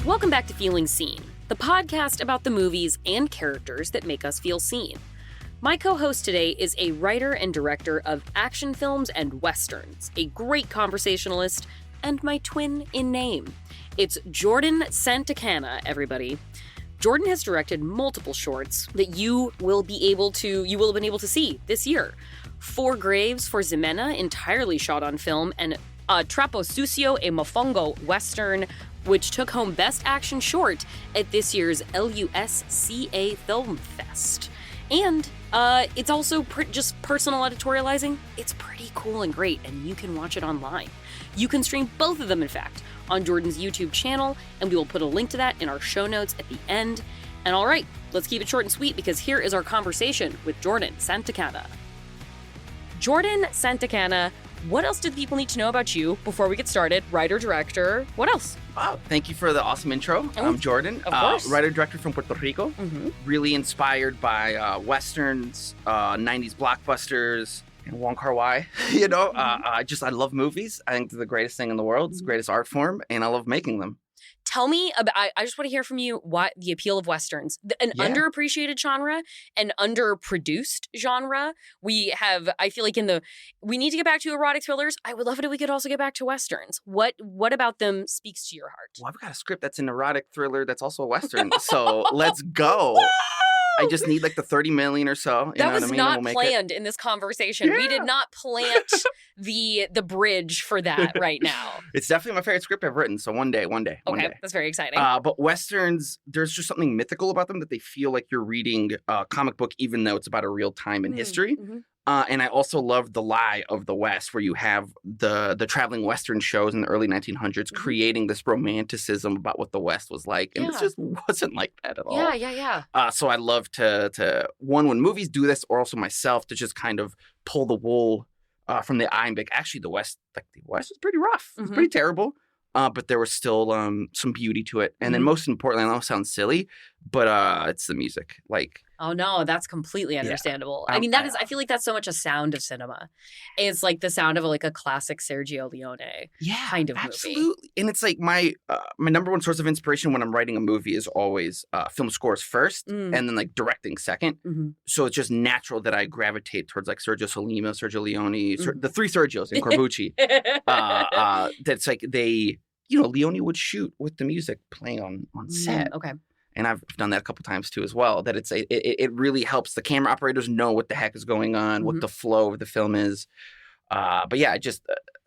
Welcome back to Feeling Seen, the podcast about the movies and characters that make us feel seen. My co-host today is a writer and director of action films and westerns, a great conversationalist, and my twin in name. It's Jordan Santacana, everybody. Jordan has directed multiple shorts that you will have been able to see this year. Four Graves for Ximena, entirely shot on film, and Trapo Sucio e Mofongo Western, which took home Best Action Short at this year's LUSCA Film Fest. And it's also just personal editorializing. It's pretty cool and great, and you can watch it online. You can stream both of them, in fact, on Jordan's YouTube channel, and we will put a link to that in our show notes at the end. And all right, let's keep it short and sweet because here is our conversation with Jordan Santacana. Jordan Santacana, what else do the people need to know about you before we get started? Writer, director, what else? Wow, thank you for the awesome intro. I'm Jordan, of course. Writer-director from Puerto Rico. Mm-hmm. Really inspired by westerns, 90s blockbusters, and Wong Kar-wai. I love movies. I think they're the greatest thing in the world. It's the greatest art form, and I love making them. Tell me about, I just want to hear from you what the appeal of westerns, an underappreciated genre, an underproduced genre. I feel like we need to get back to erotic thrillers. I would love it if we could also get back to westerns. What about them speaks to your heart? Well, I've got a script that's an erotic thriller that's also a western, so let's go. I just need like the 30 million or so. That was not planned in this conversation. Yeah. We did not plant the bridge for that right now. It's definitely my favorite script I've written. So one day. Okay, that's very exciting. But westerns, there's just something mythical about them that they feel like you're reading a comic book, even though it's about a real time in history. Mm-hmm. And I also love the lie of the West, where you have the traveling Western shows in the early 1900s creating this romanticism about what the West was like. And it just wasn't like that at all. Yeah. So I love to when movies do this, or also myself, to just kind of pull the wool from the eye and be like, actually, the West was pretty rough. It's pretty terrible. But there was still some beauty to it. And then most importantly, I know it sounds silly, but it's the music. Oh no, that's completely understandable. I mean, I feel like that's so much a sound of cinema. It's like the sound of a classic Sergio Leone kind of absolutely. movie. And it's like my number one source of inspiration when I'm writing a movie is always film scores first and then like directing second. Mm-hmm. So it's just natural that I gravitate towards like Sergio Solima, Sergio Leone, the three Sergios in Corbucci. That's like Leone would shoot with the music playing on set. Okay. And I've done that a couple times too as well, that it really helps the camera operators know what the heck is going on, what the flow of the film is. But yeah,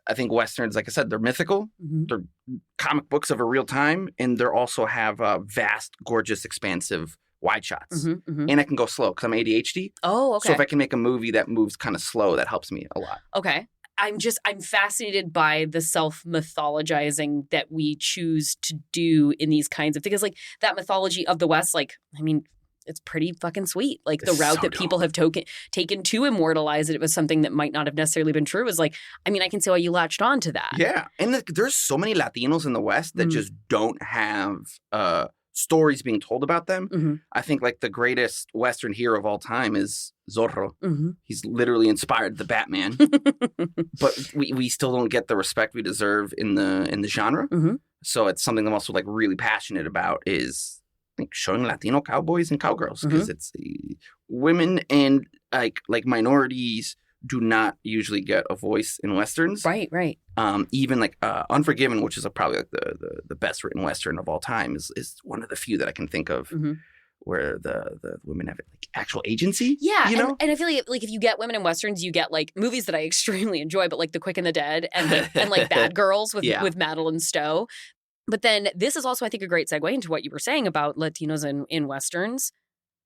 I think Westerns, like I said, they're mythical. They're comic books of a real time. And they also have vast, gorgeous, expansive wide shots. And I can go slow because I'm ADHD. Oh, okay. So if I can make a movie that moves kind of slow, that helps me a lot. Okay. I'm fascinated by the self-mythologizing that we choose to do in these kinds of things. Like that mythology of the West, it's pretty fucking sweet. Like the route that people have taken to immortalize it was something that might not have necessarily been true. I can see why you latched on to that. Yeah. And there's so many Latinos in the West that just don't have stories being told about them. I think like the greatest Western hero of all time is Zorro. He's literally inspired the Batman, but we still don't get the respect we deserve in the genre. So it's something I'm also like really passionate about, is like showing Latino cowboys and cowgirls, because it's women and like minorities do not usually get a voice in Westerns. Right. Even like Unforgiven, which is probably like the best written Western of all time, is one of the few that I can think of where the women have like actual agency. Yeah, and I feel like if you get women in Westerns, you get like movies that I extremely enjoy, but like The Quick and the Dead and like Bad Girls with Madeline Stowe. But then this is also, I think, a great segue into what you were saying about Latinos in Westerns.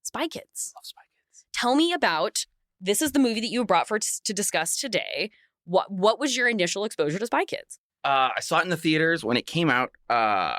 Spy Kids. Love Spy Kids. Tell me about, this is the movie that you brought to discuss today. What was your initial exposure to Spy Kids? I saw it in the theaters when it came out.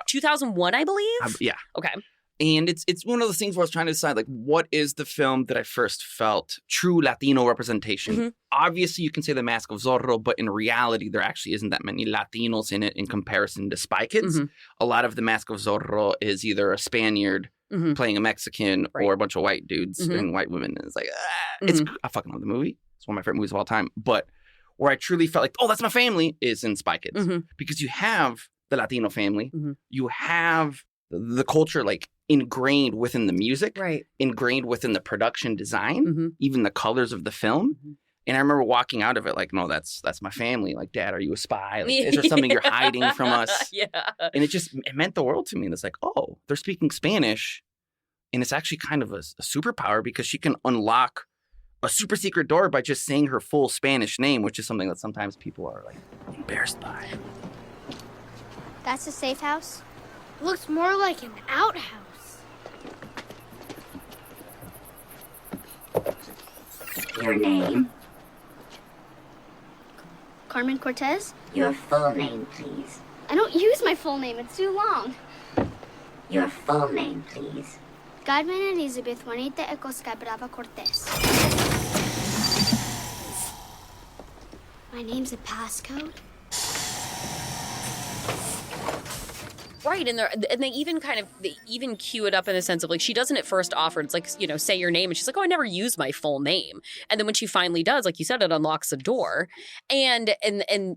2001, I believe? Yeah. Okay. And it's one of those things where I was trying to decide, like, what is the film that I first felt true Latino representation? Obviously, you can say The Mask of Zorro, but in reality, there actually isn't that many Latinos in it in comparison to Spy Kids. A lot of The Mask of Zorro is either a Spaniard playing a Mexican or a bunch of white dudes and white women. And it's like, I fucking love the movie. It's one of my favorite movies of all time. But where I truly felt like, oh, that's my family, is in Spy Kids. Because you have the Latino family. You have the culture like ingrained within the music, right, ingrained within the production design, even the colors of the film. And I remember walking out of it like, no, that's my family. Like, Dad, are you a spy? Like, is there something you're hiding from us? Yeah. And it meant the world to me. And it's like, oh, they're speaking Spanish. And it's actually kind of a superpower because she can unlock a super secret door by just saying her full Spanish name, which is something that sometimes people are like embarrassed by. That's a safe house? Looks more like an outhouse. Your name? Carmen Cortez? Your full name, please. I don't use my full name, it's too long. Your full name, please. Carmen Elizabeth Juanita Ecosca Brava Cortez. My name's a passcode? Right, and they even cue it up in the sense of like she doesn't at first offer. It's like, you know, say your name, and she's like, oh, I never use my full name. And then when she finally does, like you said, it unlocks a door. And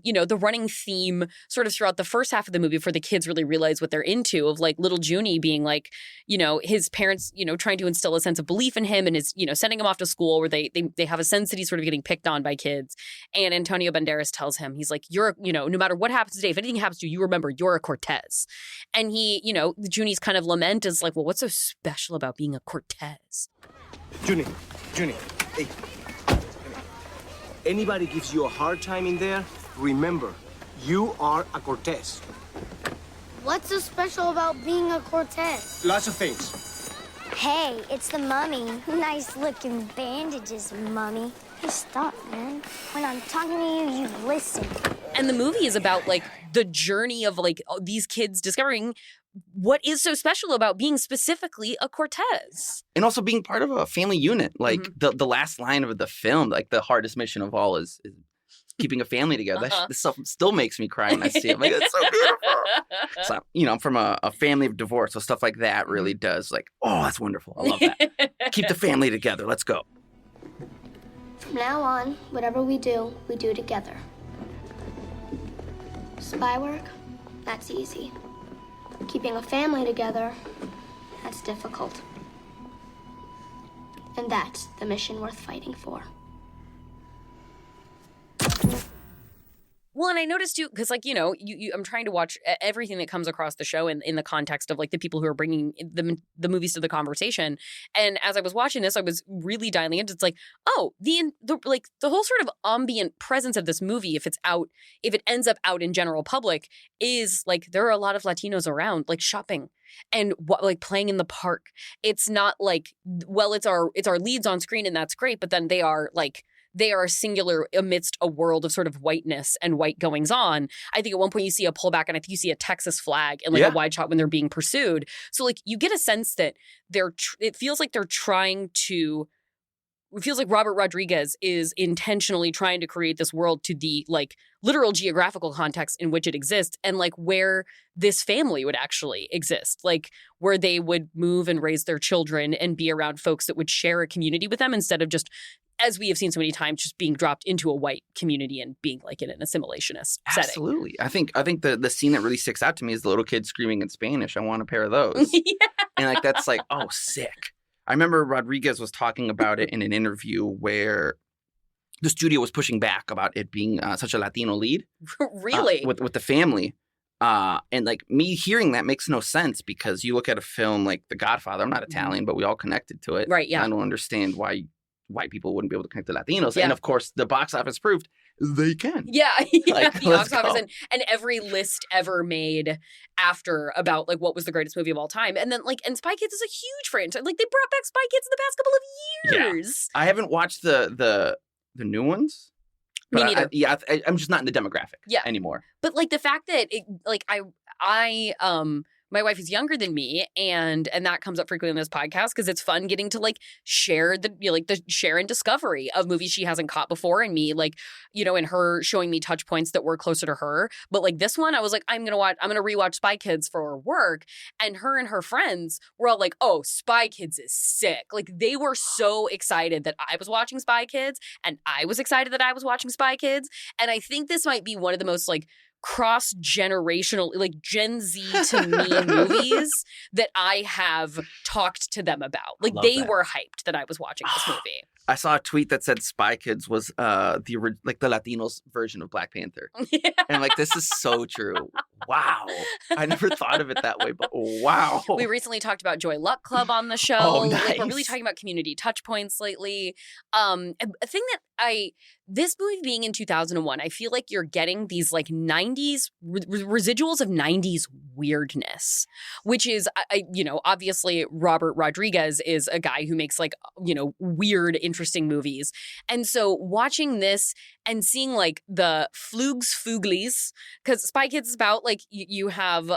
you know, the running theme sort of throughout the first half of the movie before the kids really realize what they're into, of like little Junie being like, you know, his parents, you know, trying to instill a sense of belief in him and is, you know, sending him off to school where they have a sense that he's sort of getting picked on by kids. And Antonio Banderas tells him, he's like, you're, you know, no matter what happens today, if anything happens to you, remember you're a Cortez. And he, you know, Junie's kind of lament is like, well, what's so special about being a Cortez? Junie, hey. Anybody gives you a hard time in there, remember, you are a Cortez. What's so special about being a Cortez? Lots of things. Hey, it's the mummy. Nice looking bandages, mummy. Hey, stop, man. When I'm talking to you, you listen. And the movie is about like the journey of like these kids discovering what is so special about being specifically a Cortez. And also being part of a family unit. Like the last line of the film, like the hardest mission of all is keeping a family together. This stuff still makes me cry when I see it. I'm like, it's so beautiful. So, you know, I'm from a family of divorce, so stuff like that really does like, oh, that's wonderful. I love that. Keep the family together. Let's go. From now on, whatever we do together. Spy work, that's easy. Keeping a family together, that's difficult. And that's the mission worth fighting for. Well, and I noticed too, because like, you know, I'm trying to watch everything that comes across the show in the context of like the people who are bringing the movies to the conversation. And as I was watching this, I was really dialing into, it's like, oh, the whole sort of ambient presence of this movie, if it ends up out in general public, is like there are a lot of Latinos around, like shopping and like playing in the park. It's not like, well, it's our leads on screen and that's great, but then they are singular amidst a world of sort of whiteness and white goings on. I think at one point you see a pullback and I think you see a Texas flag in like a wide shot when they're being pursued. So like you get a sense that it feels like Robert Rodriguez is intentionally trying to create this world to the like literal geographical context in which it exists and like where this family would actually exist, like where they would move and raise their children and be around folks that would share a community with them instead of just, as we have seen so many times, just being dropped into a white community and being like in an assimilationist setting. Absolutely. I think the scene that really sticks out to me is the little kid screaming in Spanish, I want a pair of those. Yeah. And like, that's like, oh, sick. I remember Rodriguez was talking about it in an interview where the studio was pushing back about it being such a Latino lead. Really? With the family. And like me hearing that makes no sense because you look at a film like The Godfather, I'm not Italian, but we all connected to it. Right, yeah. I don't understand why white people wouldn't be able to connect to Latinos. Yeah. And of course, the box office proved they can. Yeah, Like, the let's box office go. and every list ever made after about like what was the greatest movie of all time. And then like, and Spy Kids is a huge franchise. Like they brought back Spy Kids in the past couple of years. I haven't watched the new ones. Me But neither. I'm just not in the demographic anymore. But like the fact that it, like I my wife is younger than me, and that comes up frequently on this podcast because it's fun getting to like share the share and discovery of movies she hasn't caught before, and me like, you know, and her showing me touch points that were closer to her. But like this one, I was like, I'm gonna rewatch Spy Kids for work, and her friends were all like, oh, Spy Kids is sick. Like they were so excited that I was watching Spy Kids, and I was excited that I was watching Spy Kids, and I think this might be one of the most like cross-generational, like Gen Z to me movies that I have talked to them about. Like they were hyped that I was watching this movie. I saw a tweet that said Spy Kids was the Latinos version of Black Panther. Yeah. And like, this is so true. Wow. I never thought of it that way, but wow. We recently talked about Joy Luck Club on the show. Oh, nice. Like, we're really talking about community touch points lately. A thing that this movie being in 2001, I feel like you're getting these like 90s residuals of 90s weirdness, which is, obviously Robert Rodriguez is a guy who makes like, weird, interesting movies. And so watching this and seeing like the Fluglies, because Spy Kids is about like you have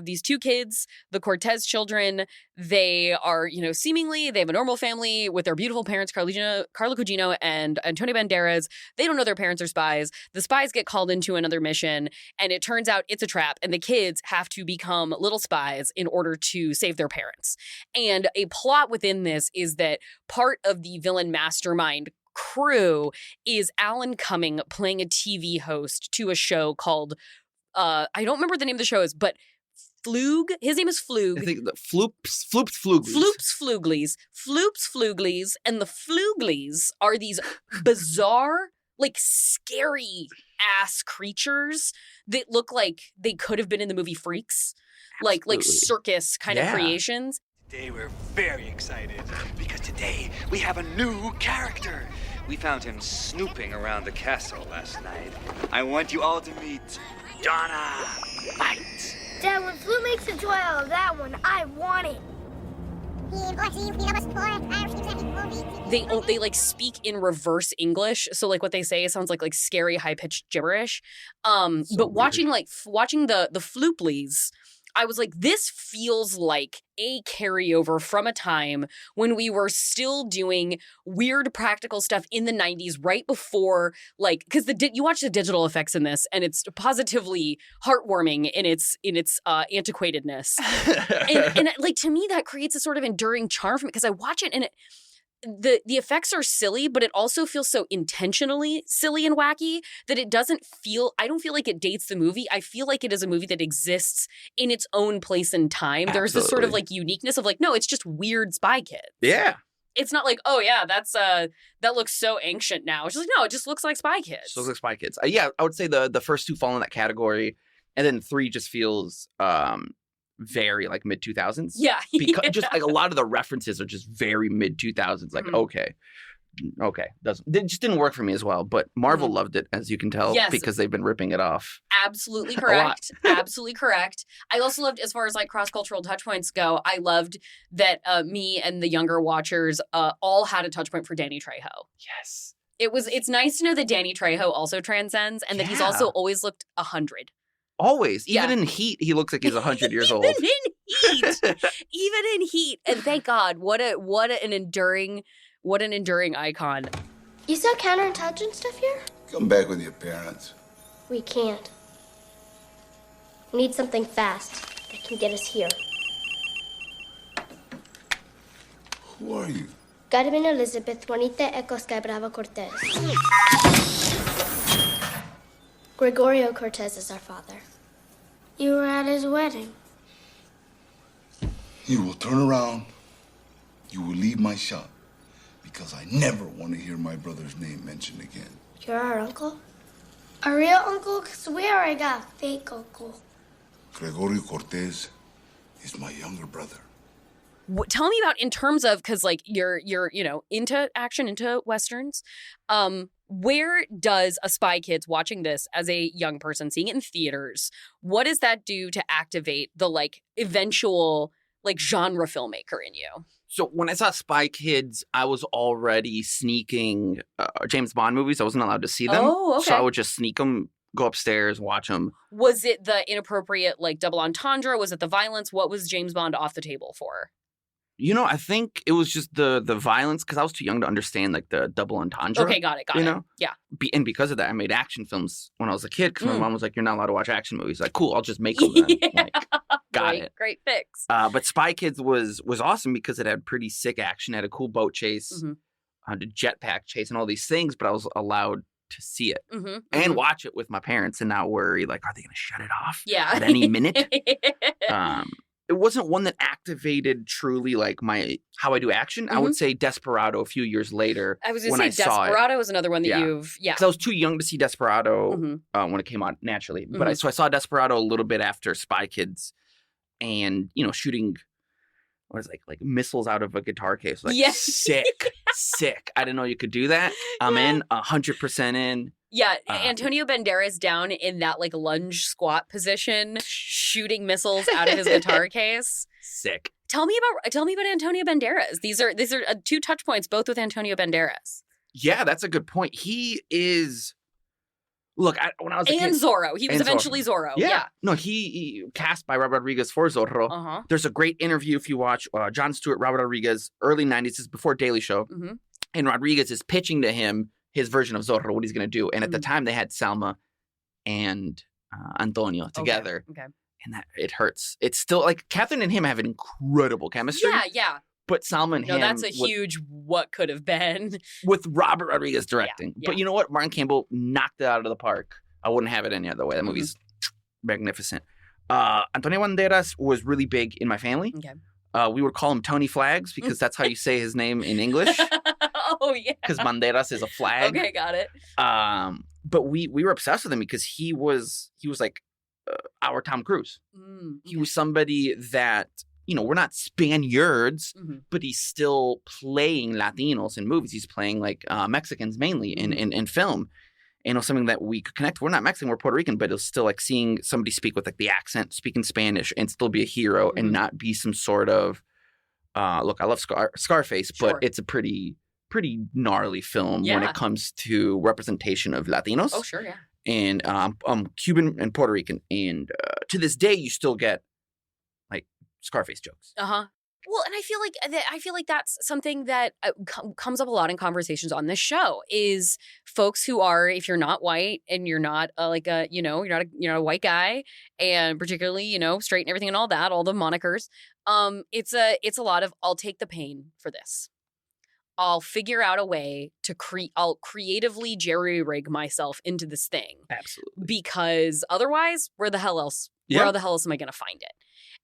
these two kids, the Cortez children. They are, seemingly they have a normal family with their beautiful parents, Carla Gugino and Antonio Banderas. They don't know their parents are spies. The spies get called into another mission, and it turns out it's a trap, and the kids have to become little spies in order to save their parents. And a plot within this is that part of the villain mastermind crew is Alan Cumming playing a TV host to a show called, I don't remember what the name of the show is, but Flug. His name is Flug. I think the Floops Fluglies. Floops Fluglies. And the Fluglies are these bizarre, like scary ass creatures that look like they could have been in the movie Freaks. Like circus kind of creations. Today we're very excited because today we have a new character. We found him snooping around the castle last night. I want you all to meet Donna White. Dad, when Flu makes a toy out of that one, I want it. They like speak in reverse English, so like what they say sounds like scary high pitched gibberish. But watching the Flooplies, I was like, this feels like a carryover from a time when we were still doing weird practical stuff in the 90s, right before, like, because you watch the digital effects in this, and it's positively heartwarming in its antiquatedness. and like, to me, that creates a sort of enduring charm for me, because I watch it and the effects are silly, but it also feels so intentionally silly and wacky that I don't feel like it dates the movie. I feel like it is a movie that exists in its own place and time. There's this sort of like uniqueness of like, no, it's just weird Spy Kids. Yeah. It's not like, oh yeah, that looks so ancient now. It's just like, no, it just looks like Spy Kids. It looks like Spy Kids. Yeah, I would say the first two fall in that category, and then 3 just feels very like mid 2000s. Yeah. Because just like a lot of the references are just very mid 2000s. Like, okay. It just didn't work for me as well. But Marvel loved it, as you can tell, because they've been ripping it off. Absolutely correct. Absolutely correct. I also loved, as far as like cross-cultural touchpoints go, I loved that me and the younger watchers all had a touchpoint for Danny Trejo. Yes. It's nice to know that Danny Trejo also transcends, and that he's also always looked 100. Always. Even in Heat, he looks like he's 100 years old. Even in Heat. And thank God, what an enduring icon. You saw counterintelligence stuff here? Come back with your parents. We can't. We need something fast that can get us here. Who are you? Carmen Elizabeth Juanita Ecosca Brava Cortez. Gregorio Cortez is our father. You were at his wedding. You will turn around. You will leave my shop. Because I never want to hear my brother's name mentioned again. You're our uncle? A real uncle? Because we already got a fake uncle. Gregorio Cortez is my younger brother. Tell me about, in terms of, because like you're into action, into Westerns. Where does a Spy Kids, watching this as a young person, seeing it in theaters, what does that do to activate the like eventual like genre filmmaker in you? So when I saw Spy Kids, I was already sneaking James Bond movies. I wasn't allowed to see them. Oh, okay. So I would just sneak them, go upstairs, watch them. Was it the inappropriate like double entendre? Was it the violence? What was James Bond off the table for? I think it was just the violence, because I was too young to understand like the double entendre. Okay, got it. Yeah. And because of that, I made action films when I was a kid, because my mom was like, "You're not allowed to watch action movies." Like, cool, I'll just make them then. Like, got it. Great fix. But Spy Kids was awesome because it had pretty sick action. It had a cool boat chase, a jetpack chase, and all these things. But I was allowed to see it Mm-hmm. and watch it with my parents and not worry, like, are they going to shut it off Yeah. at any minute? It wasn't one that activated truly like how I do action. I would say Desperado a few years later. I was going to say Desperado was another one that because I was too young to see Desperado when it came out naturally. But I saw Desperado a little bit after Spy Kids, and shooting what is it, like missiles out of a guitar case. Like sick. I didn't know you could do that. I'm in 100% in. Yeah, Antonio Banderas down in that like lunge squat position, shooting missiles out of his guitar case. Sick. Tell me about Antonio Banderas. These are 2 touch points, both with Antonio Banderas. Yeah, that's a good point. He is. Look, when I was a kid, Zorro, he was eventually Zorro. Yeah. No, he cast by Robert Rodriguez for Zorro. Uh-huh. There's a great interview if you watch Jon Stewart, Robert Rodriguez, early '90s. This is before Daily Show, and Rodriguez is pitching to him his version of Zorro, what he's going to do. And at the time, they had Salma and Antonio together. Okay. And that it hurts. It's still like Catherine and him have an incredible chemistry. Yeah. But Salma and him. No, that's a huge what could have been. With Robert Rodriguez directing. Yeah. But you know what? Martin Campbell knocked it out of the park. I wouldn't have it any other way. That movie's magnificent. Antonio Banderas was really big in my family. Okay. We would call him Tony Flags because that's how you say his name in English. Oh, yeah. Because Banderas is a flag. Okay, got it. But we were obsessed with him because he was like our Tom Cruise. He was somebody that, we're not Spaniards, but he's still playing Latinos in movies. He's playing like Mexicans mainly in film. And it was something that we could connect. We're not Mexican, we're Puerto Rican, but it's still like seeing somebody speak with like the accent, speaking Spanish, and still be a hero and not be some sort of, look, I love Scarface, but it's a pretty gnarly film when it comes to representation of Latinos. Oh, sure, yeah. And I'm Cuban and Puerto Rican. And to this day, you still get like Scarface jokes. Uh-huh. Well, and I feel like that's something that comes up a lot in conversations on this show is folks who are, if you're not white and you're not you're not a white guy, and particularly, straight and everything and all that, all the monikers, it's a lot of I'll take the pain for this. I'll figure out a way to I'll creatively jerry-rig myself into this thing. Absolutely. Because otherwise, where the hell else am I going to find it?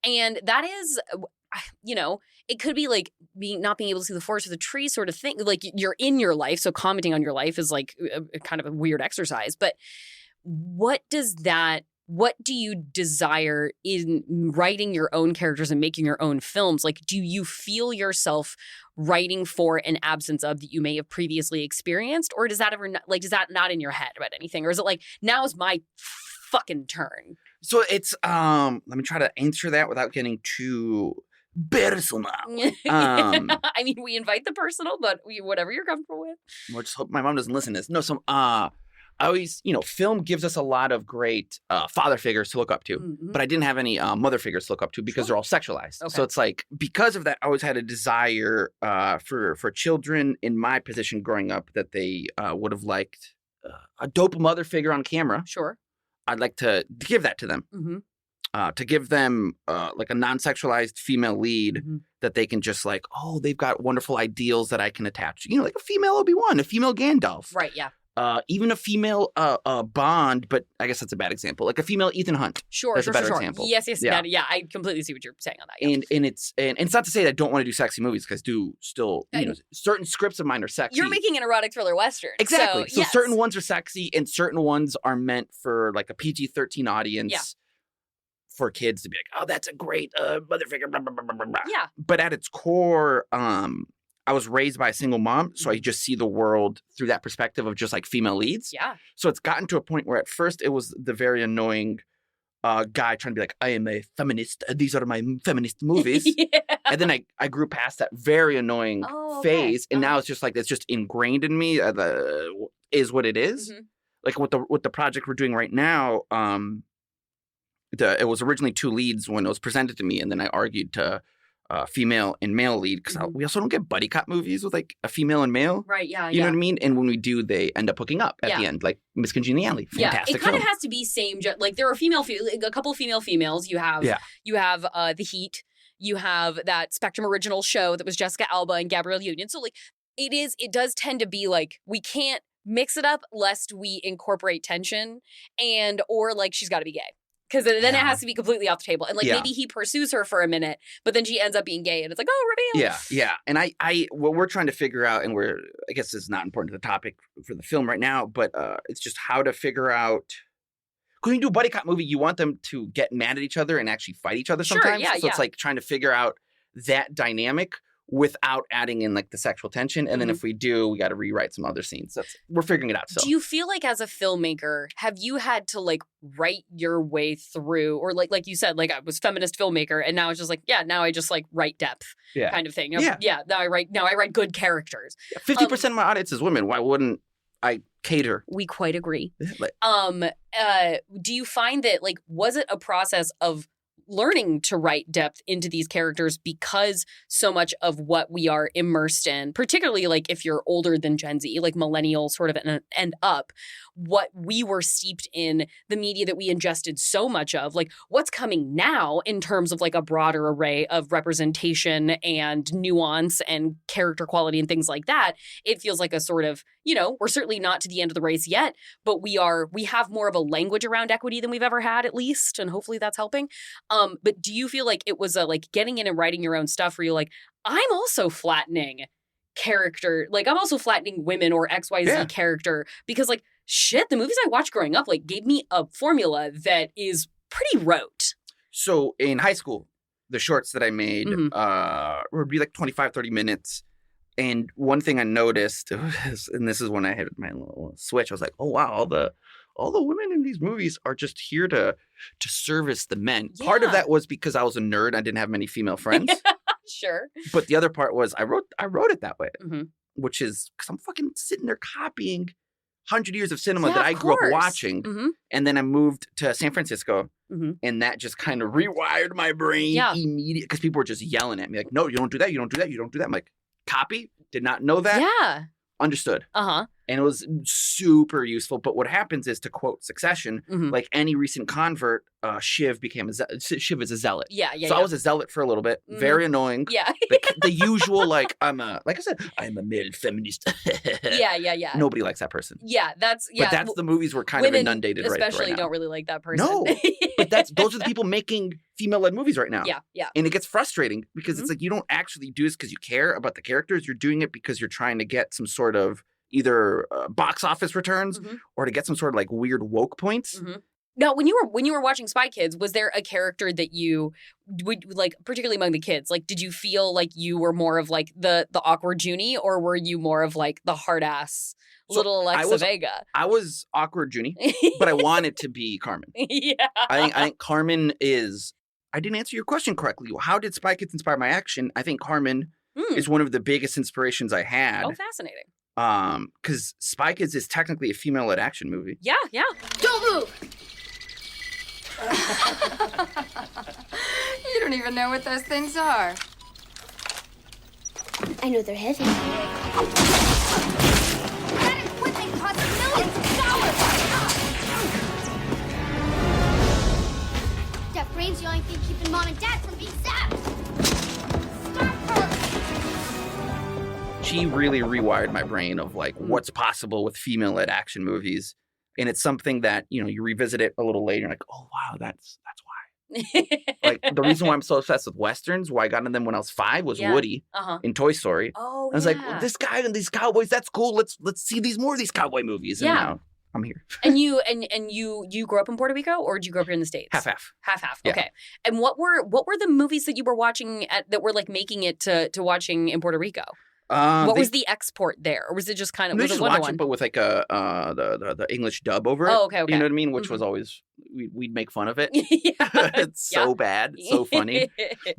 And that is, it could be like not being able to see the forest or the tree sort of thing. Like you're in your life, so commenting on your life is like a kind of a weird exercise. But what do you desire in writing your own characters and making your own films? Like, do you feel yourself writing for an absence of that you may have previously experienced? Or does that does that not in your head about anything? Or is it like, now is my fucking turn? So it's, let me try to answer that without getting too personal. I mean, we invite the personal, but whatever you're comfortable with. Well, just hope my mom doesn't listen to this. No, I always, film gives us a lot of great father figures to look up to, but I didn't have any mother figures to look up to because they're all sexualized. Okay. So it's like, because of that, I always had a desire for children in my position growing up that they would have liked a dope mother figure on camera. Sure. I'd like to give that to them. To give them like a non-sexualized female lead that they can just like, oh, they've got wonderful ideals that I can attach. Like a female Obi-Wan, a female Gandalf. Right, yeah. Even a female Bond, but I guess that's a bad example. Like a female Ethan Hunt. Sure, that's sure, a better sure. example. Yes, yeah. I completely see what you're saying on that. Yeah. And it's not to say that I don't want to do sexy movies because I do still, certain scripts of mine are sexy. You're making an erotic thriller western. Exactly. So yes. certain ones are sexy and certain ones are meant for like a PG-13 audience. Yeah. For kids to be like, oh, that's a great mother figure. Blah, blah, blah, blah, blah. Yeah. But at its core, I was raised by a single mom, so I just see the world through that perspective of just like female leads. Yeah. So it's gotten to a point where at first it was the very annoying guy trying to be like, I am a feminist. These are my feminist movies. Yeah. And then I grew past that very annoying phase, and now it's just like it's just ingrained in me. Is what it is. Like with the project we're doing right now. It was originally 2 leads when it was presented to me, and then I argued to female and male lead because we also don't get buddy cop movies with like a female and male. Right, yeah. You know what I mean? And when we do, they end up hooking up at the end, like Miss Congeniality. Fantastic. It kind of has to be same. Like there are a couple females. You have The Heat. You have that Spectrum original show that was Jessica Alba and Gabrielle Union. So like it does tend to be like we can't mix it up lest we incorporate tension or like she's got to be gay. Because then it has to be completely off the table. And like maybe he pursues her for a minute, but then she ends up being gay and it's like, oh, reveal. Yeah. And what we're trying to figure out, and I guess this is not important to the topic for the film right now, but it's just how to figure out. Because when you do a buddy cop movie, you want them to get mad at each other and actually fight each other sometimes. So it's like trying to figure out that dynamic without adding in like the sexual tension. And then if we do, we got to rewrite some other scenes. We're figuring it out. So. Do you feel like as a filmmaker, have you had to like write your way through, or like you said, like I was feminist filmmaker and now it's just like, now I just like write depth kind of thing. Now I write good characters. 50% of my audience is women. Why wouldn't I cater? We quite agree. Do you find that like, was it a process of learning to write depth into these characters because so much of what we are immersed in, particularly like if you're older than Gen Z, like millennial sort of and up, what we were steeped in, the media that we ingested so much of, like what's coming now in terms of like a broader array of representation and nuance and character quality and things like that, it feels like a sort of, we're certainly not to the end of the race yet, but we have more of a language around equity than we've ever had, at least, and hopefully that's helping. But do you feel like it was like getting in and writing your own stuff where you're like, I'm also flattening character, like I'm also flattening women or XYZ character because like shit, the movies I watched growing up like gave me a formula that is pretty rote. So in high school, the shorts that I made would be like 25, 30 minutes. And one thing I noticed, and this is when I had my little switch, I was like, oh wow, all the women in these movies are just here to service the men. Yeah. Part of that was because I was a nerd. I didn't have many female friends. Sure. But the other part was I wrote it that way, which is because I'm fucking sitting there copying 100 years of cinema that I grew up watching. And then I moved to San Francisco, and that just kind of rewired my brain immediately because people were just yelling at me like, no, you don't do that. You don't do that. You don't do that. I'm like, copy? Did not know that. Yeah. Understood. And it was super useful. But what happens is, to quote Succession, like any recent convert, Shiv is a zealot. So I was a zealot for a little bit. Very annoying. Yeah. the usual, like I'm a male feminist. Yeah. Nobody likes that person. Yeah, that's But that's the movies we're kind of inundated right now. Especially don't really like that person. No. But those are the people making female-led movies right now. Yeah. And it gets frustrating because it's like you don't actually do this because you care about the characters. You're doing it because you're trying to get some sort of either box office returns or to get some sort of like weird woke points. Now, when you were watching Spy Kids, was there a character that you would like, particularly among the kids? Like, did you feel like you were more of like the awkward Junie, or were you more of like the hard ass little Alexa Vega? I was awkward Junie, but I wanted to be Carmen. Yeah, I think Carmen is. I didn't answer your question correctly. How did Spy Kids inspire my action? I think Carmen is one of the biggest inspirations I had. Oh, fascinating. Because Spy Kids is technically a female-led action movie. Yeah. Don't move! You don't even know what those things are. I know they're heavy. That equipment costs millions of dollars! That brain's the only thing keeping Mom and Dad from being zapped! Stop her! She really rewired my brain of like what's possible with female-led action movies. And it's something that, you revisit it a little later and like, oh, wow, that's why. Like the reason why I'm so obsessed with Westerns, why I got into them when I was 5 was Woody in Toy Story. Oh, I was like, well, this guy and these cowboys, that's cool. Let's see more of these cowboy movies. And now I'm here. And you grew up in Puerto Rico, or did you grow up here in the States? Half. Yeah. Okay. And what were the movies that you were watching that were like making it to watching in Puerto Rico? What was the export there, or was it just kind of? No, was just it watch it, but with like the English dub over it. Oh, okay. You know what I mean? Which was always we'd make fun of it. Yeah. It's so bad, so funny.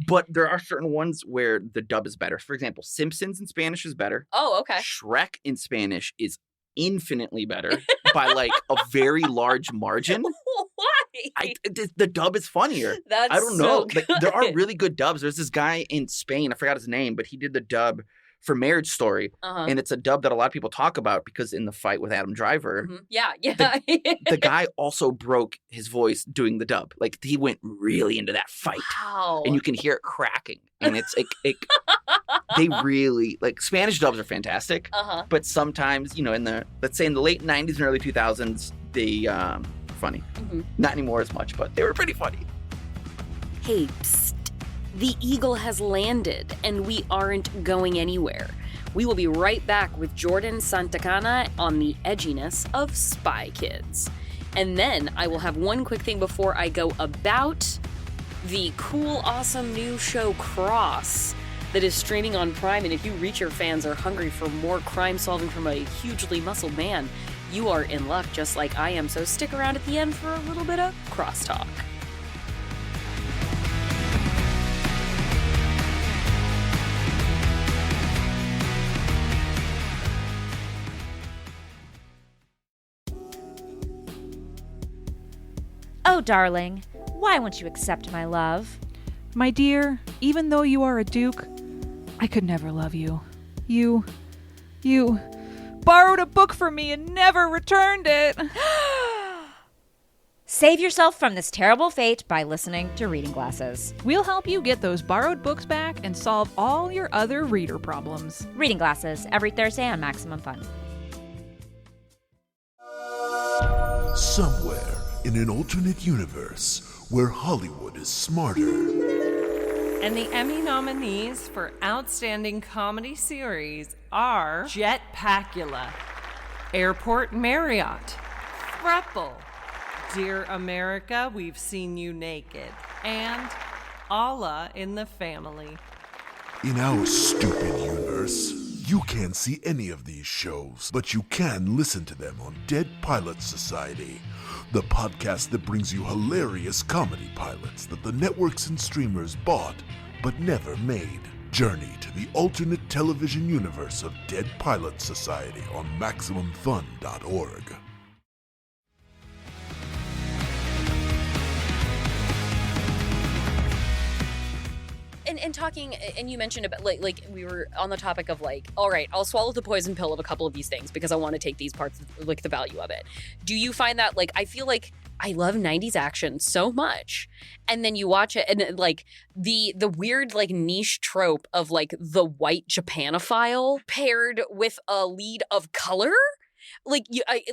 But there are certain ones where the dub is better. For example, Simpsons in Spanish is better. Oh, okay. Shrek in Spanish is infinitely better by like a very large margin. Why? The dub is funnier. That's I don't know. So like, there are really good dubs. There's this guy in Spain. I forgot his name, but he did the dub for Marriage Story, and it's a dub that a lot of people talk about because in the fight with Adam Driver, the guy also broke his voice doing the dub. Like he went really into that fight, and you can hear it cracking, and it's they really, like, Spanish dubs are fantastic. But sometimes, you know, let's say in the late 90s and early 2000s, they, funny. Not anymore as much, but they were pretty funny. Hey, psst. The eagle has landed, and we aren't going anywhere. We will be right back with Jordan Santacana on the edginess of Spy Kids. And then I will have one quick thing before I go about the cool, awesome new show Cross that is streaming on Prime. And if you Reacher fans are hungry for more crime solving from a hugely muscled man, you are in luck just like I am. So stick around at the end for a little bit of crosstalk. Oh, darling, why won't you accept my love? My dear, even though you are a duke, I could never love you. You borrowed a book from me and never returned it. Save yourself from this terrible fate by listening to Reading Glasses. We'll help you get those borrowed books back and solve all your other reader problems. Reading Glasses, every Thursday on Maximum Fun. Somewhere in an alternate universe where Hollywood is smarter. And the Emmy nominees for Outstanding Comedy Series are Jetpackula, Airport Marriott, Thruple, Dear America, We've Seen You Naked, and Allah in the Family. In our stupid universe, you can't see any of these shows, but you can listen to them on Dead Pilots Society, the podcast that brings you hilarious comedy pilots that the networks and streamers bought but never made. Journey to the alternate television universe of Dead Pilots Society on MaximumFun.org. And talking, and you mentioned about like we were on the topic of like, all right, I'll swallow the poison pill of a couple of these things because I want to take these parts, like the value of it. Do you find that, like, I feel like I love 90s action so much, and then you watch it and like the weird like niche trope of like the white Japanophile paired with a lead of color? Like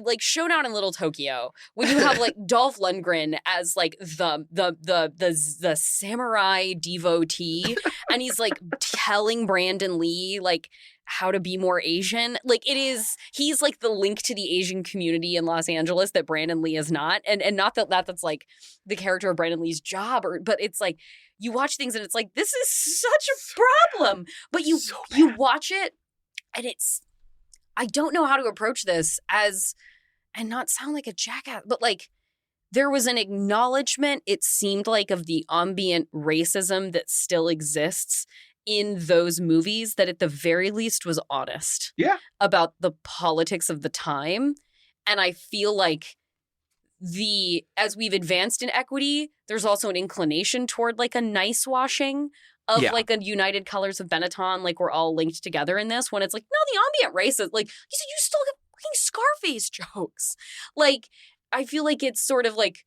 like Showdown in Little Tokyo, when you have like Dolph Lundgren as like the samurai devotee, and he's like telling Brandon Lee like how to be more Asian. Like he's like the link to the Asian community in Los Angeles that Brandon Lee is not, and not that's like the character of Brandon Lee's job, but it's like you watch things and it's like this is such a problem, but you watch it and it's. I don't know how to approach this and not sound like a jackass, but like there was an acknowledgement, it seemed like, of the ambient racism that still exists in those movies that at the very least was honest about the politics of the time. And I feel like as we've advanced in equity, there's also an inclination toward like a nice washing of like a United Colors of Benetton, like we're all linked together in this, when it's like, no, the ambient race is like, you said you still get fucking Scarface jokes. Like, I feel like it's sort of like,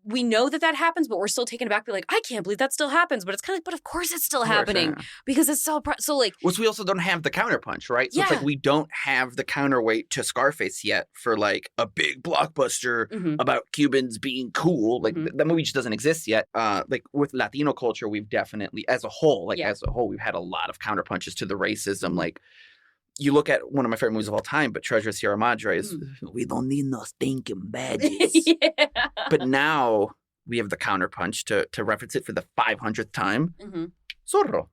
we know that happens, but we're still taken aback. Be like, I can't believe that still happens. But it's kind of like, but of course it's still happening because it's so like. Which we also don't have the counterpunch, right? So it's like we don't have the counterweight to Scarface yet for like a big blockbuster about Cubans being cool. Like that movie just doesn't exist yet. Like with Latino culture, we've definitely, as a whole, we've had a lot of counterpunches to the racism. Like you look at one of my favorite movies of all time, but Treasure of Sierra Madre is, we don't need no stinking badges. But now we have the counterpunch to reference it for the 500th time. Zorro.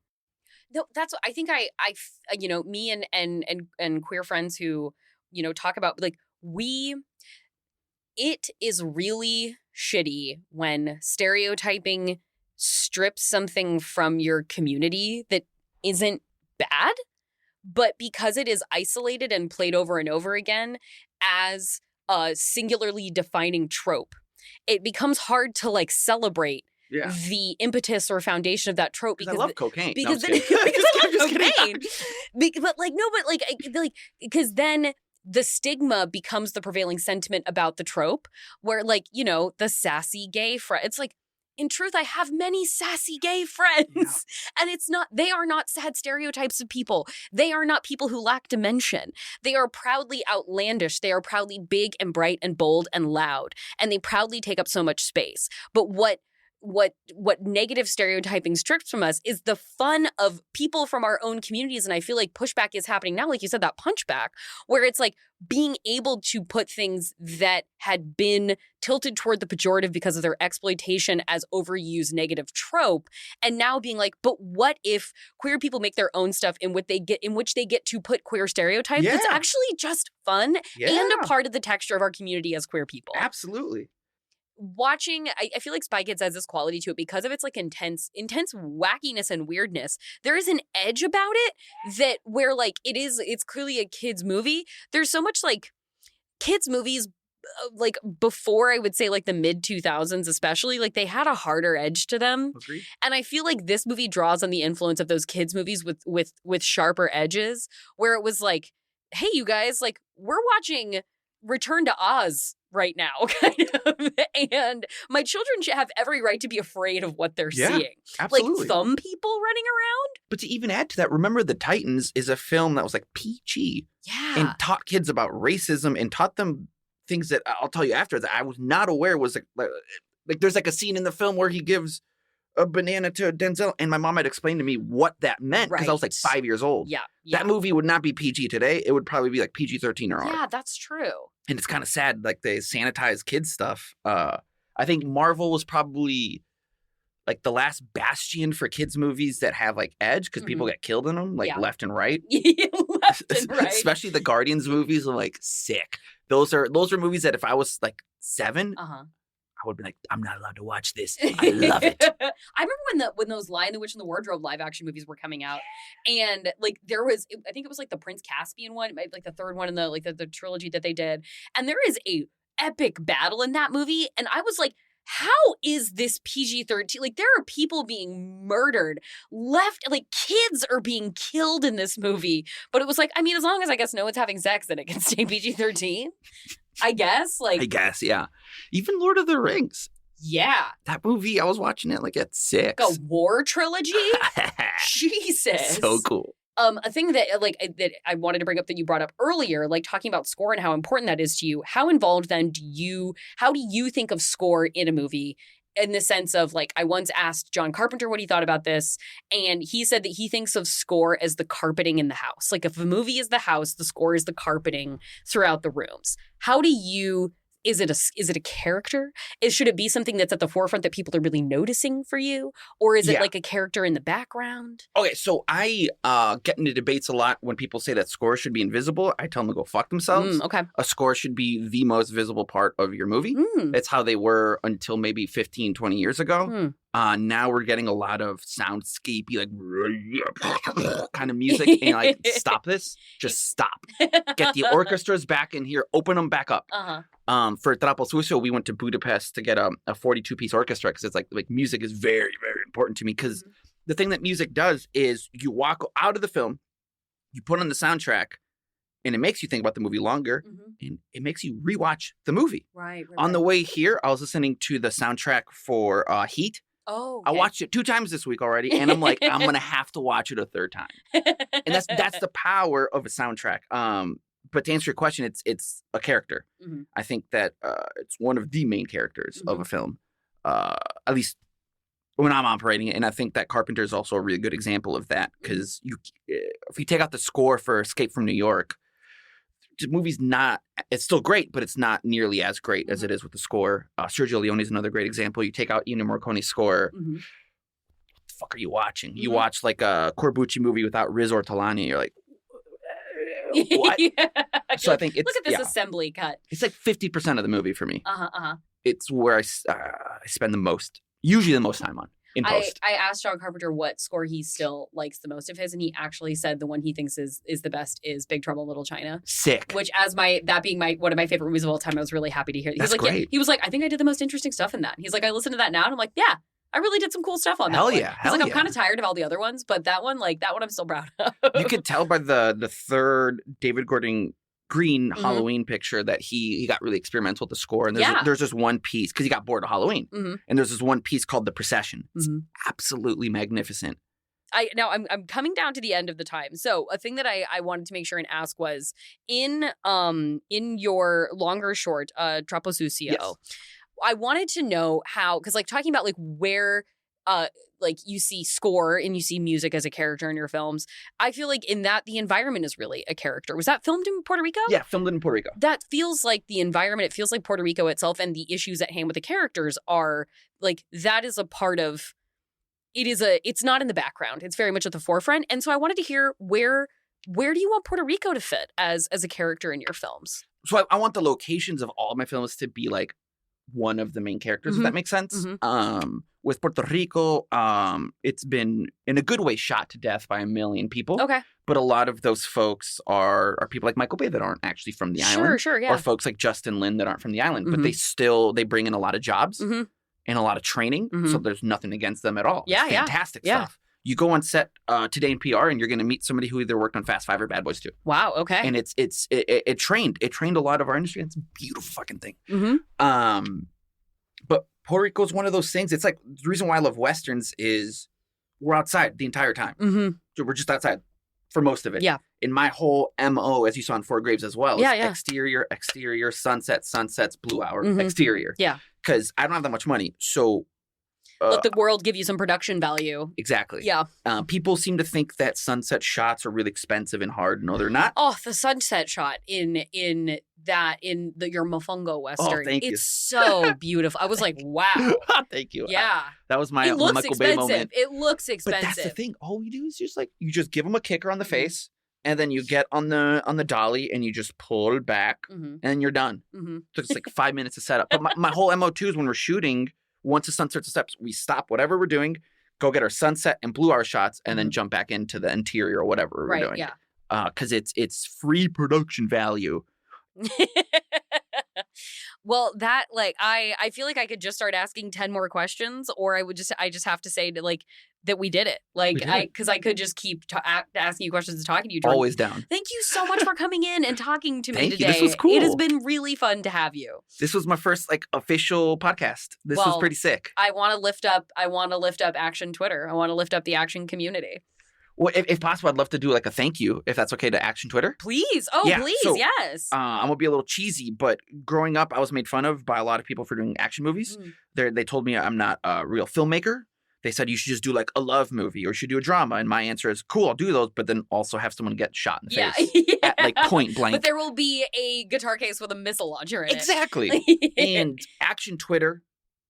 No, that's what I think. I you know, me and queer friends who, you know, talk about like it is really shitty when stereotyping strips something from your community that isn't bad. But because it is isolated and played over and over again as a singularly defining trope, it becomes hard to like celebrate the impetus or foundation of that trope. Because I love cocaine. Because I love cocaine. Because then the stigma becomes the prevailing sentiment about the trope, where like, you know, the sassy gay friend. It's like, in truth, I have many sassy gay friends. And they are not sad stereotypes of people. They are not people who lack dimension. They are proudly outlandish. They are proudly big and bright and bold and loud. And they proudly take up so much space. But what negative stereotyping strips from us is the fun of people from our own communities. And I feel like pushback is happening now, like you said, that punchback, where it's like being able to put things that had been tilted toward the pejorative because of their exploitation as overused negative trope, and now being like, but what if queer people make their own stuff in which they get to put queer stereotypes? It's actually just fun and a part of the texture of our community as queer people. Absolutely. Watching, I feel like Spy Kids has this quality to it because of its like intense wackiness and weirdness. There is an edge about it that where like it's clearly a kids movie. There's so much like kids movies like before, I would say like the mid 2000s especially, like they had a harder edge to them. Agreed. And I feel like this movie draws on the influence of those kids movies with sharper edges, where it was like, hey, you guys, like we're watching Return to Oz right now, kind of. And my children should have every right to be afraid of what they're seeing. Absolutely. Like thumb people running around. But to even add to that, remember The Titans is a film that was like PG. Yeah. And taught kids about racism and taught them things that I'll tell you after that I was not aware was like there's like a scene in the film where he gives a banana to Denzel, and my mom had explained to me what that meant because I was like 5 years old. Yeah. That movie would not be PG today. It would probably be like PG-13 or R. Yeah, that's true. And it's kind of sad, like they sanitize kids stuff. I think Marvel was probably like the last bastion for kids movies that have like edge because people get killed in them, like left and right. Left and right. Especially the Guardians movies are like sick. Those are movies that if I was like 7, I would be like, I'm not allowed to watch this. I love it. I remember when those Lion, the Witch, and the Wardrobe live action movies were coming out, and like there was, I think it was like the Prince Caspian one, like the third one in the like the trilogy that they did, and there is a epic battle in that movie, and I was like, how is this PG-13? Like there are people being murdered, like kids are being killed in this movie, but it was like, I mean, as long as I guess no one's having sex, then it can stay PG-13. I guess, yeah. Even Lord of the Rings. Yeah. That movie, I was watching it like at 6. Like a war trilogy? Jesus. So cool. A thing that that I wanted to bring up that you brought up earlier, like talking about score and how important that is to you. How involved then how do you think of score in a movie? In the sense of like, I once asked John Carpenter what he thought about this, and he said that he thinks of score as the carpeting in the house. Like if a movie is the house, the score is the carpeting throughout the rooms. How do you, is it a character? Should it be something that's at the forefront that people are really noticing for you? Or is it like a character in the background? Okay, so I get into debates a lot when people say that score should be invisible. I tell them to go fuck themselves. Okay. A score should be the most visible part of your movie. It's how they were until maybe 15, 20 years ago. Now we're getting a lot of soundscapey, like kind of music. And like, stop this. Just stop. Get the orchestras back in here. Open them back up. For Trapo Sucio, we went to Budapest to get a 42-piece orchestra because it's like music is very, very important to me because the thing that music does is you walk out of the film, you put on the soundtrack, and it makes you think about the movie longer, and it makes you rewatch the movie. Right. On the way here, I was listening to the soundtrack for Heat. Oh, okay. I watched it 2 times this week already, and I'm like, I'm gonna have to watch it a 3rd time. And that's the power of a soundtrack. But to answer your question, it's a character. I think that it's one of the main characters of a film, at least when I'm operating it. And I think that Carpenter is also a really good example of that because if you take out the score for Escape from New York, the movie's it's still great, but it's not nearly as great as it is with the score. Sergio Leone is another great example. You take out Ennio Morricone's score, what the fuck are you watching? You watch like a Corbucci movie without Riz Ortolani, you're like, what? So I think it's... Look at this assembly cut. It's like 50% of the movie for me. It's where I spend usually the most time on. In post. I asked John Carpenter what score he still likes the most of his, and he actually said the one he thinks is the best is Big Trouble in Little China. Sick. Which that being one of my favorite movies of all time, I was really happy to hear. That's great. Yeah. He was like, I think I did the most interesting stuff in that. He's like, I listened to that now, and I'm like, yeah, I really did some cool stuff on that one. He's like, I'm kind of tired of all the other ones, but that one I'm still proud of. You could tell by the third David Gordon green Halloween picture that he got really experimental with the score. And there's this one piece, because he got bored of Halloween. And there's this one piece called The Procession. It's absolutely magnificent. I'm coming down to the end of the time. So a thing that I wanted to make sure and ask was in your longer short, Troppo Sucio, I wanted to know how, because like talking about like where like you see score and you see music as a character in your films, I feel like in that the environment is really a character. Was that filmed in Puerto Rico? Yeah, filmed in Puerto Rico. That feels like the environment. It feels like Puerto Rico itself, and the issues at hand with the characters are like that is a part of. It's not in the background. It's very much at the forefront. And so I wanted to hear where do you want Puerto Rico to fit as a character in your films? So I want the locations of all of my films to be like one of the main characters, if that makes sense. With Puerto Rico, it's been in a good way shot to death by a million people. Okay. But a lot of those folks are people like Michael Bay that aren't actually from the island. Sure, yeah. Or folks like Justin Lin that aren't from the island. But they bring in a lot of jobs. And a lot of training, so there's nothing against them at all. Yeah, it's fantastic stuff. You go on set today in PR, and you're going to meet somebody who either worked on Fast Five or Bad Boys 2. Wow, okay. And it trained a lot of our industry. It's a beautiful fucking thing. But Puerto Rico is one of those things. It's like the reason why I love Westerns is we're outside the entire time. So we're just outside for most of it. Yeah. In my whole MO, as you saw in Four Graves as well, Yeah. exterior, sunsets, blue hour, exterior. Yeah. Because I don't have that much money. So let the world give you some production value. Exactly. Yeah. People seem to think that sunset shots are really expensive and hard. No, they're not. Oh, the sunset shot in your Mofongo Western. Thank you. It's so beautiful. I was like, wow. Thank you. Yeah. That was my Michael Bay moment. It looks expensive. But that's the thing. All we do is just like, you just give them a kicker on the face, and then you get on the dolly and you just pull back and you're done. So it's like 5 minutes to set up. But my whole MO2 is when we're shooting, once the sun starts to set, we stop whatever we're doing, go get our sunset and blue hour shots, and then jump back into the interior or whatever we're doing. Yeah. Because it's free production value. Well, that like I feel like I could just start asking 10 more questions, or I just have to say to, like, that we did it. Like, because I could just keep asking you questions and talking to you. Jordan. Always down. Thank you so much for coming in and talking to me today. This was cool. It has been really fun to have you. This was my first like official podcast. This was pretty sick. I want to lift up Action Twitter. I want to lift up the Action community. Well, if possible, I'd love to do like a thank you, if that's okay, to Action Twitter. Please. Oh, yeah, please. So, yes. I'm going to be a little cheesy, but growing up, I was made fun of by a lot of people for doing action movies. They told me I'm not a real filmmaker. They said you should just do like a love movie or you should do a drama. And my answer is, cool, I'll do those, but then also have someone get shot in the face at like point blank. But there will be a guitar case with a missile launcher in it. Exactly. And Action Twitter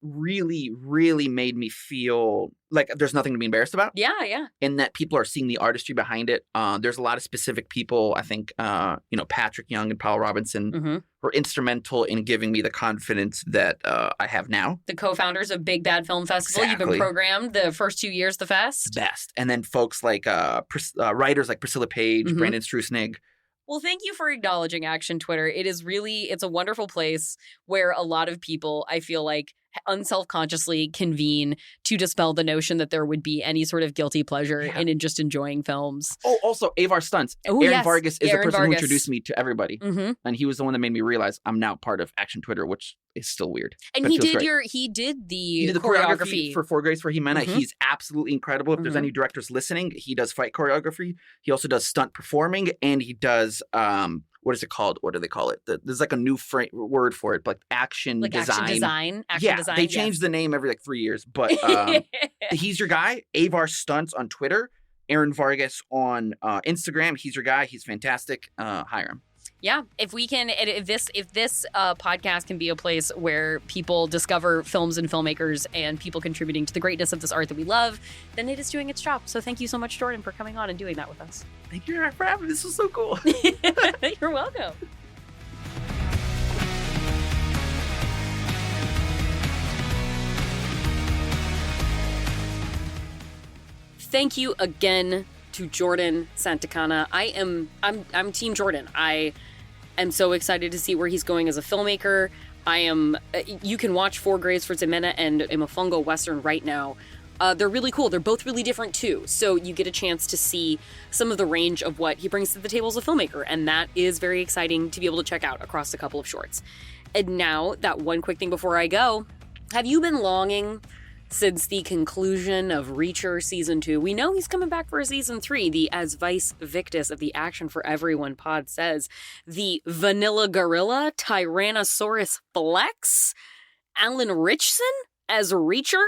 really, really made me feel like there's nothing to be embarrassed about. Yeah. And that people are seeing the artistry behind it. There's a lot of specific people, I think, Patrick Young and Paul Robinson were instrumental in giving me the confidence that I have now. The co-founders of Big Bad Film Festival. Exactly. You've been programmed the first 2 years, the fest. Best. And then folks like writers like Priscilla Page, Brandon Strusnig. Well, thank you for acknowledging Action Twitter. It's a wonderful place where a lot of people, I feel like, unselfconsciously convene to dispel the notion that there would be any sort of guilty pleasure in just enjoying films. Oh, also, Avar Stunts. Oh, Aaron yes. Vargas is Aaron the person Vargas. who introduced me to everybody. And he was the one that made me realize I'm now part of Action Twitter, which is still weird. And he did the choreography for Four Graves for Jimena. He's absolutely incredible. If there's any directors listening, he does fight choreography. He also does stunt performing, and he does what is it called? What do they call it? There's like a new word for it, like action design. Action design. They change the name every like 3 years, but he's your guy. Avar Stunts on Twitter. Aaron Vargas on Instagram. He's your guy. He's fantastic. Hire him. Yeah, if this podcast can be a place where people discover films and filmmakers and people contributing to the greatness of this art that we love, then it is doing its job. So thank you so much, Jordan, for coming on and doing that with us. Thank you for having me. This was so cool. You're welcome. Thank you again to Jordan Santacana. I'm Team Jordan. I am so excited to see where he's going as a filmmaker. You can watch Four Graves for Ximena and a Mofongo Western right now They're really cool. They're both really different too. So you get a chance to see some of the range of what he brings to the table as a filmmaker. And that is very exciting to be able to check out across a couple of shorts. And now, that one quick thing before I go. Have you been longing since the conclusion of Reacher Season 2? We know he's coming back for a Season 3. The As Vice Victus of the Action for Everyone pod says, the Vanilla Gorilla Tyrannosaurus Flex, Alan Ritchson as Reacher,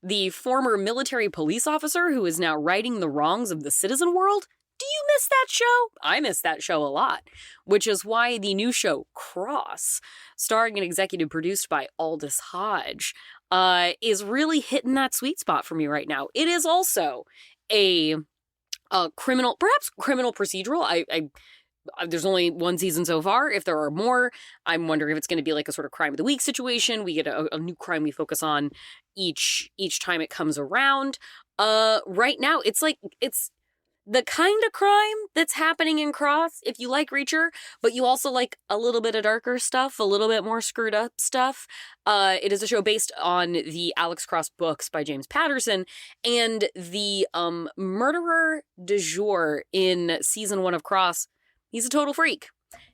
the former military police officer who is now righting the wrongs of the citizen world. Do you miss that show? I miss that show a lot, which is why the new show, Cross, starring and executive produced by Aldous Hodge, is really hitting that sweet spot for me right now. It is also a criminal, perhaps criminal procedural. There's only one season so far. If there are more, I'm wondering if it's going to be like a sort of crime of the week situation. We get a new crime we focus on each time it comes around. Right now, it's the kind of crime that's happening in Cross, if you like Reacher, but you also like a little bit of darker stuff, a little bit more screwed up stuff. It is a show based on the Alex Cross books by James Patterson, and the murderer du jour in season 1 of Cross, he's a total freak.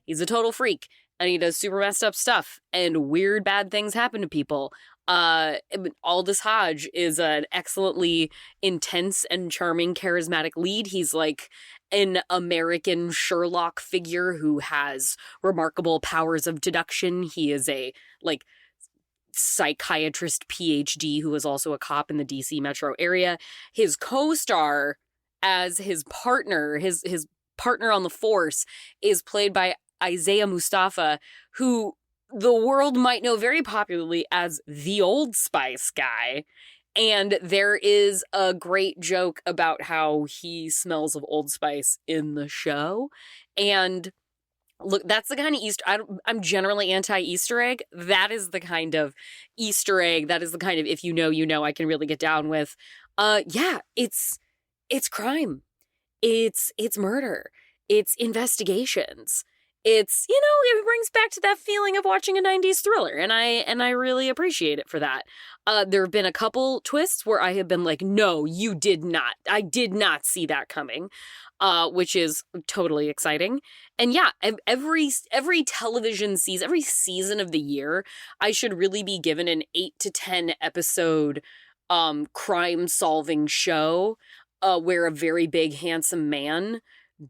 He's a total freak, and he does super messed up stuff, and weird bad things happen to people. Aldous Hodge is an excellently intense and charming, charismatic lead. He's like an American Sherlock figure who has remarkable powers of deduction. He is a psychiatrist PhD who is also a cop in the DC metro area. His co-star as his partner, his partner on the force, is played by Isaiah Mustafa, who the world might know very popularly as the Old Spice guy. And there is a great joke about how he smells of Old Spice in the show. And look, that's the kind of I'm generally anti-Easter egg. That is the kind of Easter egg. That is the kind of, if you know, you know, I can really get down with. Yeah, it's crime. It's murder. It's investigations. It's, it brings back to that feeling of watching a 90s thriller, and I really appreciate it for that. There have been a couple twists where I have been like, no, you did not. I did not see that coming, which is totally exciting. And yeah, every television season, every season of the year, I should really be given an 8 to 10 episode crime-solving show where a very big, handsome man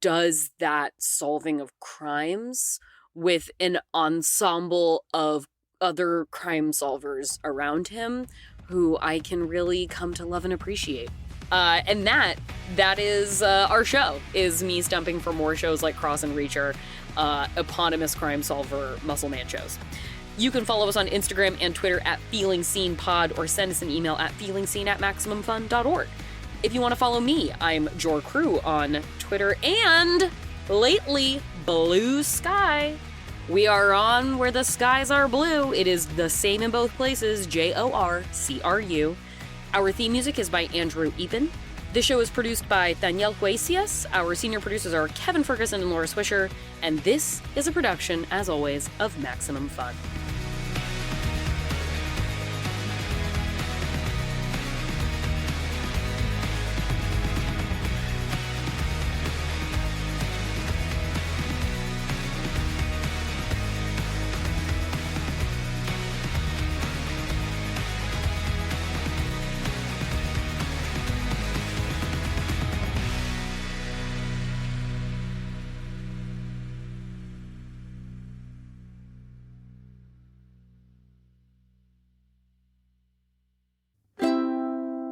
does that solving of crimes with an ensemble of other crime solvers around him who I can really come to love and appreciate. And that is our show, is me stumping for more shows like Cross and Reacher, eponymous crime solver muscle man shows. You can follow us on Instagram and Twitter at FeelingSeenPod, or send us an email at feelingseen@MaximumFun.org. If you want to follow me, I'm Jor Crew on Twitter and, lately, Blue Sky. We are on where the skies are blue. It is the same in both places, JORCRU. Our theme music is by Andrew Epen. The show is produced by Daniel Huesias. Our senior producers are Kevin Ferguson and Laura Swisher. And this is a production, as always, of Maximum Fun.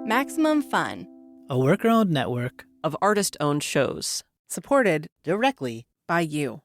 Maximum Fun, a worker-owned network of artist-owned shows, supported directly by you.